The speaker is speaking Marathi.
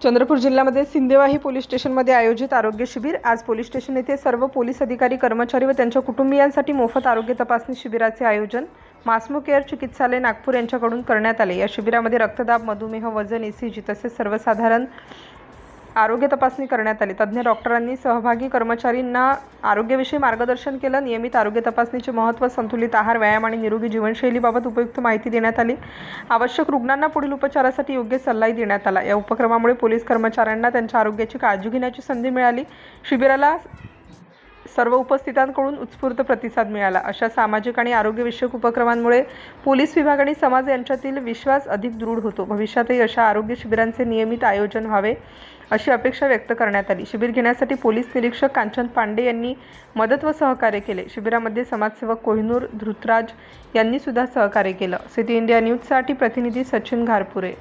चंद्रपूर जिल्ह्यामध्ये सिंदेवाही पोलीस स्टेशनमध्ये आयोजित आरोग्य शिबिर। आज पोलीस स्टेशन येथे सर्व पोलीस अधिकारी, कर्मचारी व त्यांच्या कुटुंबियांसाठी मोफत आरोग्य तपासणी शिबिराचे आयोजन मासमो केअर चिकित्सालय नागपूर यांच्याकडून करण्यात आले। या शिबिरामध्ये रक्तदाब, मधुमेह, वजन, ECG तसेच सर्वसाधारण आरोग्य तपासणी करण्यात आली। तज्ञ डॉक्टरांनी सहभागी कर्मचाऱ्यांना आरोग्याविषयी मार्गदर्शन केले। नियमित आरोग्य तपासणीचे महत्त्व, संतुलित आहार, व्यायाम आणि निरोगी जीवनशैलीबाबत उपयुक्त माहिती देण्यात आली। आवश्यक रुग्णांना पुढील उपचारासाठी योग्य सल्लाही देण्यात आला। या उपक्रमामुळे पोलीस कर्मचाऱ्यांना त्यांच्या आरोग्याची काळजी घेण्याची संधी मिळाली। शिबिराला सर्व उपस्थितांकडून उत्स्फूर्त प्रतिसाद मिळाला। अशा सामाजिक आणि आरोग्यविषयक उपक्रमांमुळे पोलीस विभाग आणि समाज यांच्यातील विश्वास अधिक दृढ होतो। भविष्यातही अशा आरोग्य शिबिरांचे नियमित आयोजन व्हावे अशी अपेक्षा व्यक्त करण्यात आली। शिबिर घेण्यासाठी पोलीस निरीक्षक कांचन पांडे यांनी मदत व सहकार्य केले। शिबिरामध्ये समाजसेवक कोहिनूर धृतराज यांनी सुद्धा सहकार्य केले। सिटी इंडिया न्यूजसाठी प्रतिनिधी सचिन घारपुरे।